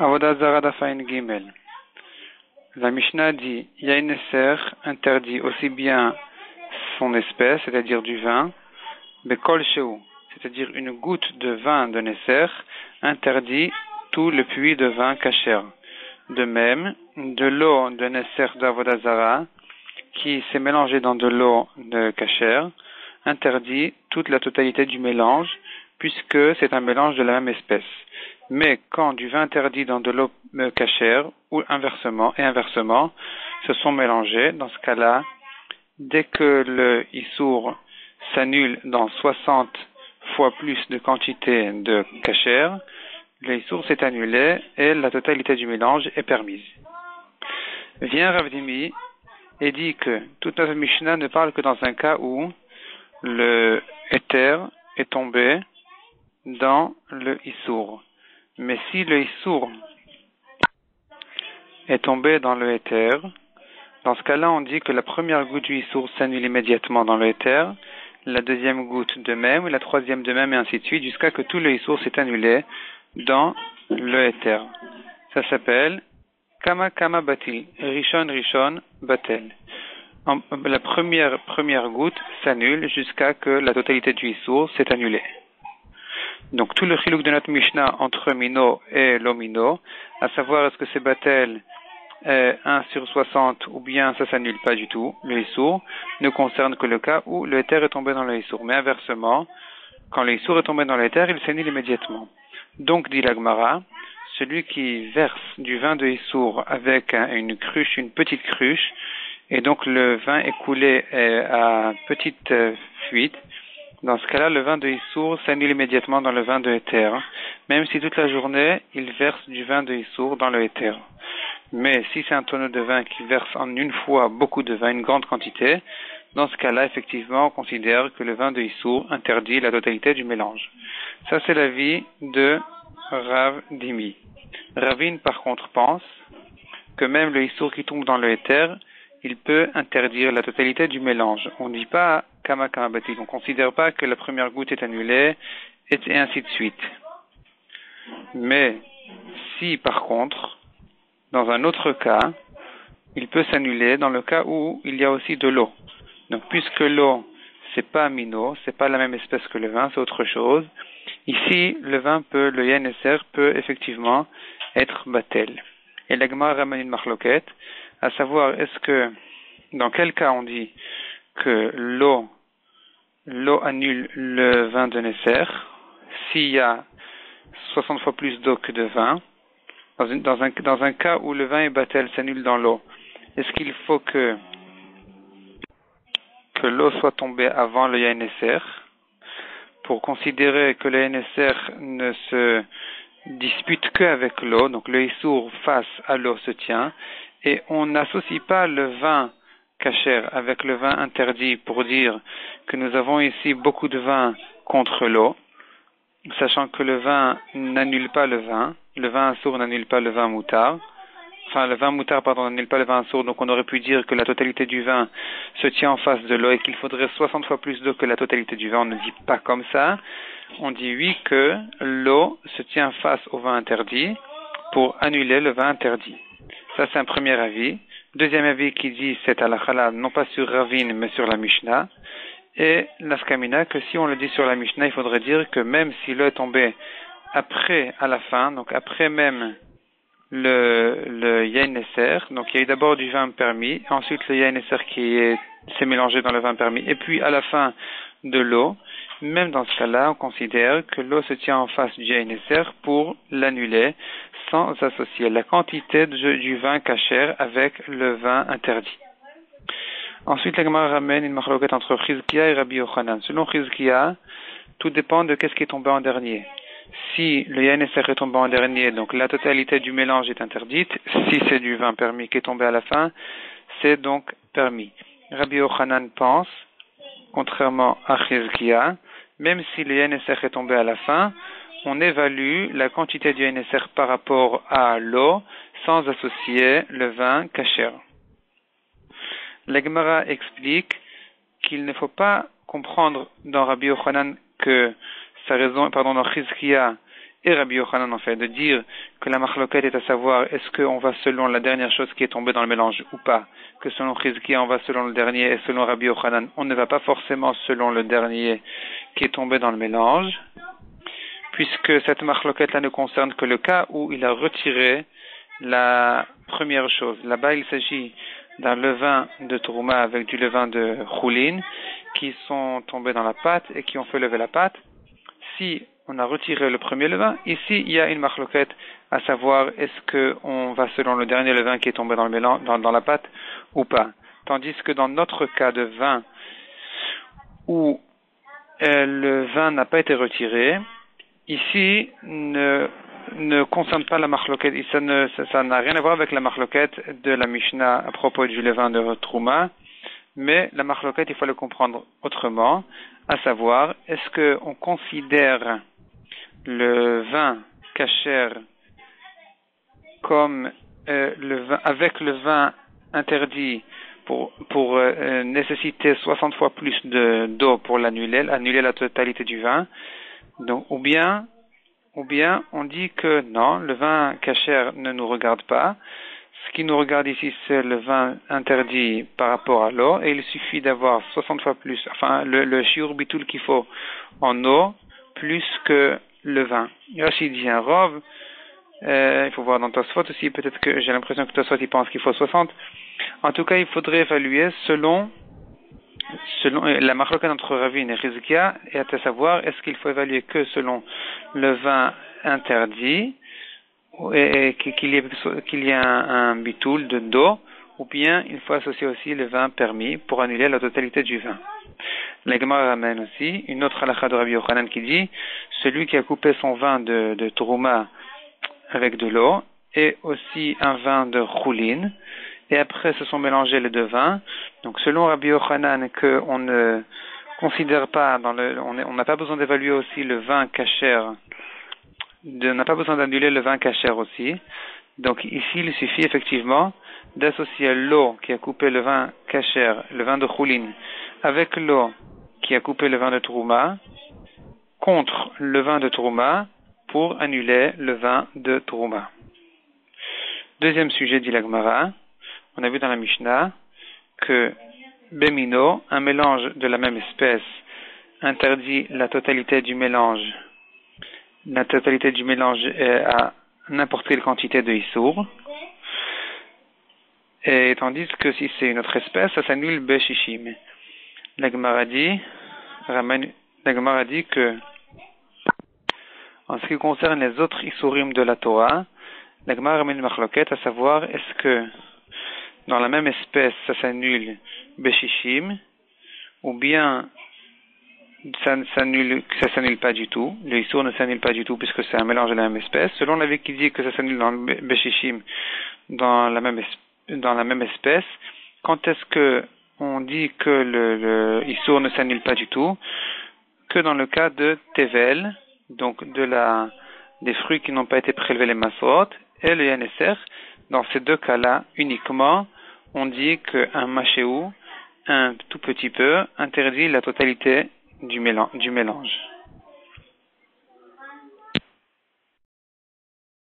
Avodah Zarah Dafain Gimel. La Mishnah dit Yain Neser interdit aussi bien son espèce, c'est-à-dire du vin, Bekol Sheu, c'est-à-dire une goutte de vin de Neser, interdit tout le puits de vin kasher. De même, de l'eau de Neser d'Avodah Zarah, qui s'est mélangée dans de l'eau de kasher, interdit toute la totalité du mélange, puisque c'est un mélange de la même espèce. Mais quand du vin interdit dans de l'eau kasher, ou inversement, se sont mélangés, dans ce cas-là, dès que le issour s'annule dans 60 fois plus de quantité de kasher, le issour s'est annulé et la totalité du mélange est permise. Vient Rav Dimi et dit que toute notre Mishnah ne parle que dans un cas où le éther est tombé dans le issour. Mais si le issour est tombé dans le éther, dans ce cas-là, on dit que la première goutte du issour s'annule immédiatement dans le éther, la deuxième goutte de même, la troisième de même, et ainsi de suite, jusqu'à que tout le issour s'est annulé dans le éther. Ça s'appelle Kama Kama Batil, Rishon Batel. La première goutte s'annule jusqu'à que la totalité du issour s'est annulée. Donc tout le chilouk de notre Mishnah entre Mino et Lomino, à savoir est-ce que c'est Batel 1 sur 60 ou bien ça s'annule pas du tout, le issour, ne concerne que le cas où le éther est tombé dans le issour. Mais inversement, quand le issour est tombé dans le éther, il s'annule immédiatement. Donc dit la Gemara, celui qui verse du vin de issour avec une cruche, une petite cruche, et donc le vin est coulé à petite fuite, dans ce cas-là, le vin de issour s'annule immédiatement dans le vin de éther, même si toute la journée, il verse du vin de issour dans le éther. Mais si c'est un tonneau de vin qui verse en une fois beaucoup de vin, une grande quantité, dans ce cas-là, effectivement, on considère que le vin de issour interdit la totalité du mélange. Ça, c'est l'avis de Rav Dimi. Ravine, par contre, pense que même le issour qui tombe dans le éther, il peut interdire la totalité du mélange. On ne dit pas Kama Kama Batil, on ne considère pas que la première goutte est annulée, et ainsi de suite. Mais si, par contre, dans un autre cas, il peut s'annuler dans le cas où il y a aussi de l'eau. Donc, puisque l'eau, c'est pas Mino, c'est pas la même espèce que le vin, c'est autre chose. Ici, le Yain Neser peut effectivement être Batel. Et la Gemara ramène une marloquette, à savoir, est-ce que, dans quel cas on dit que l'eau annule le vin de Neser, s'il y a 60 fois plus d'eau que de vin, dans un cas où le vin et Batel s'annule dans l'eau, est-ce qu'il faut que l'eau soit tombée avant le Yain Neser pour considérer que le Yain Neser ne se dispute qu'avec l'eau, donc le issour face à l'eau se tient, et on n'associe pas le vin kasher avec le vin interdit pour dire que nous avons ici beaucoup de vin contre l'eau, sachant que le vin n'annule pas le vin assour n'annule pas le vin moutard, n'annule pas le vin assour, donc on aurait pu dire que la totalité du vin se tient en face de l'eau et qu'il faudrait 60 fois plus d'eau que la totalité du vin. On ne dit pas comme ça. On dit oui que l'eau se tient face au vin interdit pour annuler le vin interdit. Ça, c'est un premier avis. Deuxième avis qui dit c'est à la halal, non pas sur Ravine, mais sur la Mishnah. Et l'Afkamina, que si on le dit sur la Mishnah, il faudrait dire que même si l'eau est tombée après, à la fin, donc après même le Yain Neser, donc il y a eu d'abord du vin permis, ensuite le Yain Neser qui s'est mélangé dans le vin permis, et puis à la fin de l'eau, même dans ce cas-là, on considère que l'eau se tient en face du Yain Neser pour l'annuler, sans associer la quantité du vin kasher avec le vin interdit. Ensuite, la Gemara ramène une marloquette entre Chizkiya et Rabbi Yochanan. Selon Chizkiya, tout dépend de qu'est-ce qui est tombé en dernier. Si le Yain Neser est tombé en dernier, donc la totalité du mélange est interdite. Si c'est du vin permis qui est tombé à la fin, c'est donc permis. Rabbi Yochanan pense, contrairement à Chizkiya, même si le Yain Neser est tombé à la fin, on évalue la quantité du Yain Neser par rapport à l'eau sans associer le vin kasher. La Gemara explique qu'il ne faut pas comprendre dans Rabbi Yochanan que sa raison, dans Chizkiya et Rabbi Yochanan en fait, de dire que la machloket est à savoir est-ce qu'on va selon la dernière chose qui est tombée dans le mélange ou pas, que selon Chizkiya on va selon le dernier et selon Rabbi Yochanan on ne va pas forcément selon le dernier qui est tombé dans le mélange, puisque cette machloket là ne concerne que le cas où il a retiré la première chose. Là-bas il s'agit d'un levain de Trouma avec du levain de Choulin qui sont tombés dans la pâte et qui ont fait lever la pâte. Si on a retiré le premier levain, ici il y a une machloket à savoir est-ce qu'on va selon le dernier levain qui est tombé dans le mélange, dans la pâte ou pas. Tandis que dans notre cas de vin où le vin n'a pas été retiré, ici ne concerne pas la machloket, ça n'a rien à voir avec la machloket de la Mishnah à propos du levain de Trouma, mais la machloket il faut le comprendre autrement, à savoir est-ce qu'on considère le vin kasher comme le vin avec le vin interdit pour nécessiter 60 fois plus d'eau pour annuler la totalité du vin. Donc ou bien on dit que non, le vin kasher ne nous regarde pas. Ce qui nous regarde ici, c'est le vin interdit par rapport à l'eau, et il suffit d'avoir 60 fois plus, enfin le shiur bitul qu'il faut en eau, plus que le vin. Rachid dit un rov, il faut voir dans Tosfot aussi, peut-être que j'ai l'impression que Tosfot il pense qu'il faut 60. En tout cas, il faudrait évaluer selon la machloket entre Ravine et Chizkiya, et à savoir, est-ce qu'il faut évaluer que selon le vin interdit, et qu'il y ait un bitoul de d'eau, ou bien il faut associer aussi le vin permis pour annuler la totalité du vin. La Gemara ramène aussi une autre halakha de Rabbi Yochanan qui dit celui qui a coupé son vin de Trouma avec de l'eau et aussi un vin de Choulin, et après se sont mélangés les deux vins. Donc selon Rabbi Yochanan qu'on ne considère pas on n'a pas besoin d'évaluer aussi le vin kasher, on n'a pas besoin d'annuler le vin kasher aussi. Donc ici il suffit effectivement d'associer l'eau qui a coupé le vin kasher, le vin de Choulin, avec l'eau qui a coupé le vin de Trouma contre le vin de Trouma pour annuler le vin de Trouma. Deuxième sujet dit la Gemara, on a vu dans la Mishnah que Bemino, un mélange de la même espèce, interdit la totalité du mélange à n'importe quelle quantité de Issour, et tandis que si c'est une autre espèce, ça s'annule Beshishim. La Gemara dit que en ce qui concerne les autres Issourim de la Torah, la Gemara ramène une machloket à savoir est-ce que dans la même espèce ça s'annule Beshishim ou bien ça s'annule pas du tout. Le Issour ne s'annule pas du tout puisque c'est un mélange de la même espèce. Selon l'avis qui dit que ça s'annule dans le Beshishim dans la même espèce, quand est-ce que on dit que le Issour ne s'annule pas du tout? Que dans le cas de Tevel, donc des fruits qui n'ont pas été prélevés les masot, et le Yaneser, dans ces deux cas-là uniquement, on dit qu'un machéou, un tout petit peu, interdit la totalité du mélange.